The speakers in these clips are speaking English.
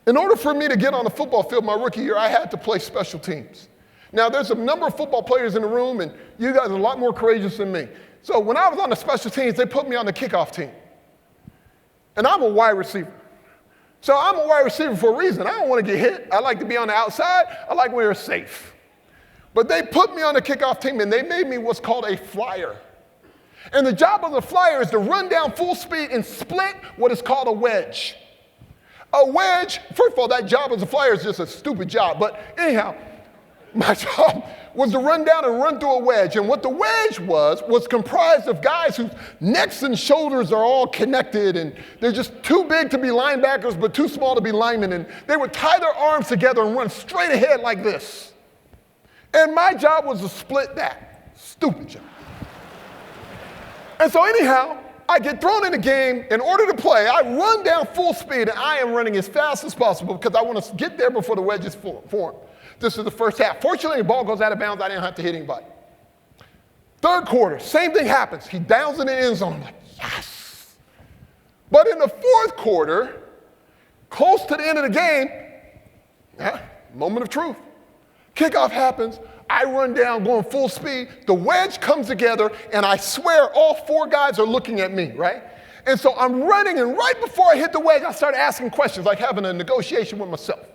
In order for me to get on the football field my rookie year, I had to play special teams. Now, there's a number of football players in the room, and you guys are a lot more courageous than me. So when I was on the special teams, they put me on the kickoff team. And I'm a wide receiver. So I'm a wide receiver for a reason. I don't want to get hit. I like to be on the outside. I like where it's safe. But they put me on the kickoff team, and they made me what's called a flyer. And the job of the flyer is to run down full speed and split what is called a wedge. A wedge, first of all, that job as a flyer is just a stupid job. But anyhow, my job was to run down and run through a wedge. And what the wedge was comprised of guys whose necks and shoulders are all connected, and they're just too big to be linebackers but too small to be linemen. And they would tie their arms together and run straight ahead like this. And my job was to split that. Stupid job. And so anyhow, I get thrown in the game. In order to play, I run down full speed, and I am running as fast as possible because I want to get there before the wedge is formed. This is the first half. Fortunately, the ball goes out of bounds. I didn't have to hit anybody. Third quarter, same thing happens. He downs in the end zone. I'm like, yes. But in the fourth quarter, close to the end of the game, moment of truth. Kickoff happens. I run down going full speed. The wedge comes together, and I swear all four guys are looking at me, right? And so I'm running, and right before I hit the wedge, I start asking questions, like having a negotiation with myself.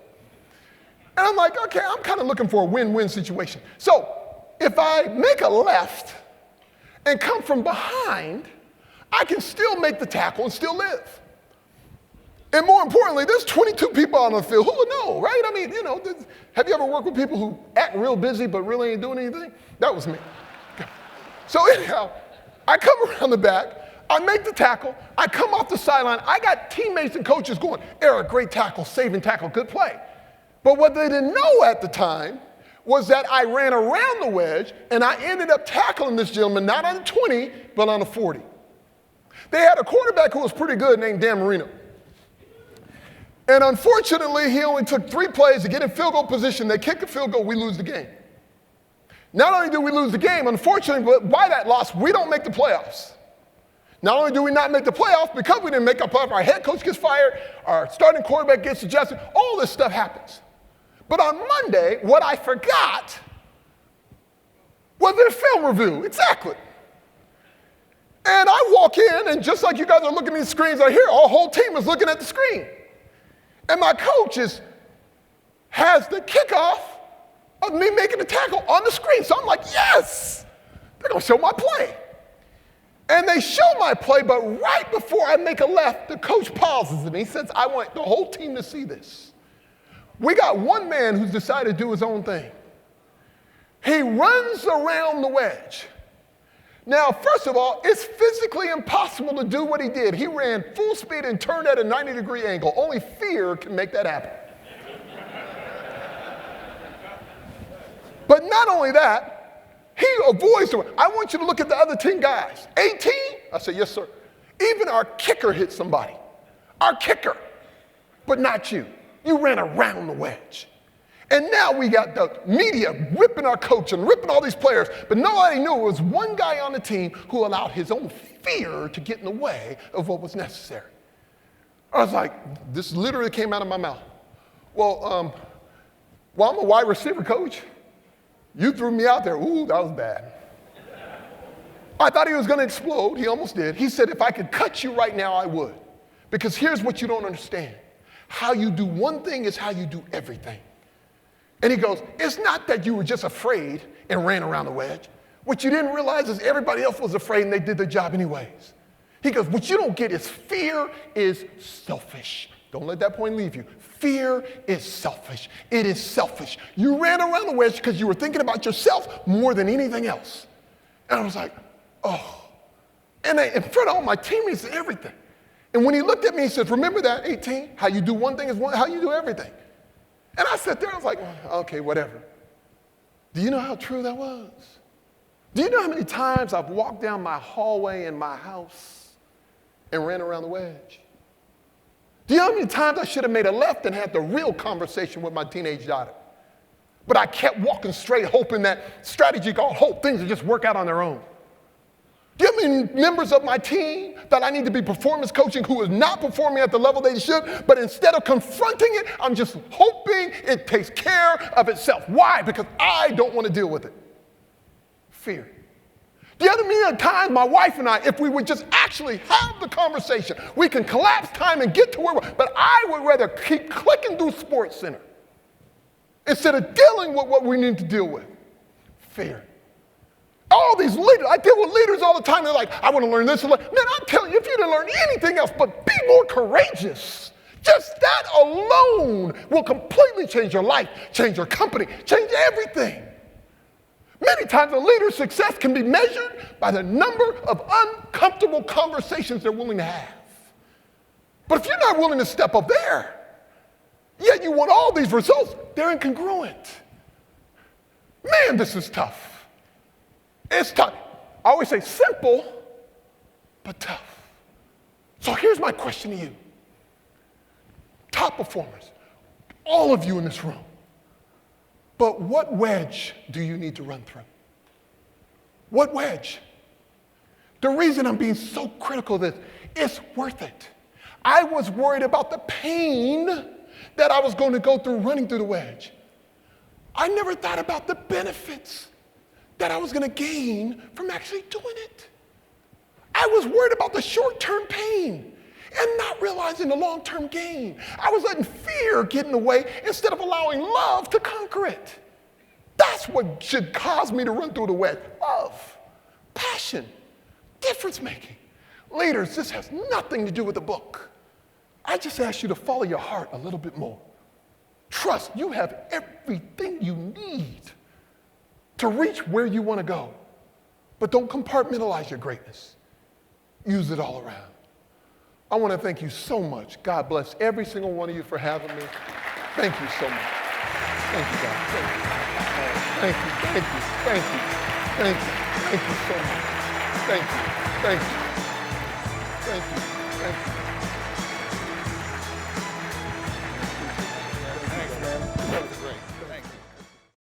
And I'm like, okay, I'm kind of looking for a win-win situation. So if I make a left and come from behind, I can still make the tackle and still live. And more importantly, there's 22 people on the field. Who would know, right? I mean, have you ever worked with people who act real busy but really ain't doing anything? That was me. So anyhow, I come around the back. I make the tackle. I come off the sideline. I got teammates and coaches going, Eric, great tackle, saving tackle, good play. But what they didn't know at the time was that I ran around the wedge, and I ended up tackling this gentleman, not on the 20, but on the 40. They had a quarterback who was pretty good named Dan Marino. And unfortunately, he only took 3 plays to get in field goal position. They kick a field goal, we lose the game. Not only do we lose the game, unfortunately, but by that loss, we don't make the playoffs. Not only do we not make the playoffs, because we didn't make our playoffs, our head coach gets fired, our starting quarterback gets adjusted, all this stuff happens. But on Monday, what I forgot was their film review, exactly. And I walk in, and just like you guys are looking at these screens right here, our whole team is looking at the screen. And my coach has the kickoff of me making the tackle on the screen. So I'm like, yes, they're going to show my play. And they show my play, but right before I make a left, the coach pauses and he says, I want the whole team to see this. We got one man who's decided to do his own thing. He runs around the wedge. Now, first of all, it's physically impossible to do what he did. He ran full speed and turned at a 90-degree angle. Only fear can make that happen. But not only that, he avoids the. I want you to look at the other 10 guys. 18? I said, yes, sir. Even our kicker hit somebody. Our kicker. But not you. You ran around the wedge. And now we got the media ripping our coach and ripping all these players. But nobody knew it was one guy on the team who allowed his own fear to get in the way of what was necessary. I was like, this literally came out of my mouth. Well, I'm a wide receiver coach. You threw me out there. Ooh, that was bad. I thought he was going to explode. He almost did. He said, if I could cut you right now, I would. Because here's what you don't understand. How you do one thing is how you do everything. And he goes, it's not that you were just afraid and ran around the wedge. What you didn't realize is everybody else was afraid and they did their job anyways. He goes, what you don't get is fear is selfish. Don't let that point leave you. Fear is selfish. It is selfish. You ran around the wedge because you were thinking about yourself more than anything else. And I was like, oh. And in front of all my teammates and everything. And when he looked at me, he said, remember that, 18? How you do one thing is how you do everything. And I sat there, I was like, okay, whatever. Do you know how true that was? Do you know how many times I've walked down my hallway in my house and ran around the wedge? Do you know how many times I should have made a left and had the real conversation with my teenage daughter? But I kept walking straight, hoping that strategy called hope, things would just work out on their own. Give me members of my team that I need to be performance coaching who is not performing at the level they should, but instead of confronting it, I'm just hoping it takes care of itself. Why? Because I don't want to deal with it. Fear. The other many times, my wife and I, if we would just actually have the conversation, we can collapse time and get to where we're, but I would rather keep clicking through Sports Center instead of dealing with what we need to deal with. Fear. All these leaders, I deal with leaders all the time. They're like, I want to learn this. Man, I'm telling you, if you didn't learn anything else but be more courageous, just that alone will completely change your life, change your company, change everything. Many times a leader's success can be measured by the number of uncomfortable conversations they're willing to have. But if you're not willing to step up there, yet you want all these results, they're incongruent. Man, this is tough. It's tough. I always say simple, but tough. So here's my question to you. Top performers, all of you in this room, but what wedge do you need to run through? What wedge? The reason I'm being so critical of this, it's worth it. I was worried about the pain that I was going to go through running through the wedge. I never thought about the benefits that I was going to gain from actually doing it. I was worried about the short-term pain and not realizing the long-term gain. I was letting fear get in the way instead of allowing love to conquer it. That's what should cause me to run through the wedge. Love, passion, difference-making. Leaders, this has nothing to do with the book. I just ask you to follow your heart a little bit more. Trust you have everything you need to reach where you want to go. But don't compartmentalize your greatness. Use it all around. I want to thank you so much. God bless every single one of you for having me. Thank you so much. Thank you, God. Thank you. Thank you. Thank you. Thank you. Thank you so much. Thank you. Thank you. Thank you. Thank you.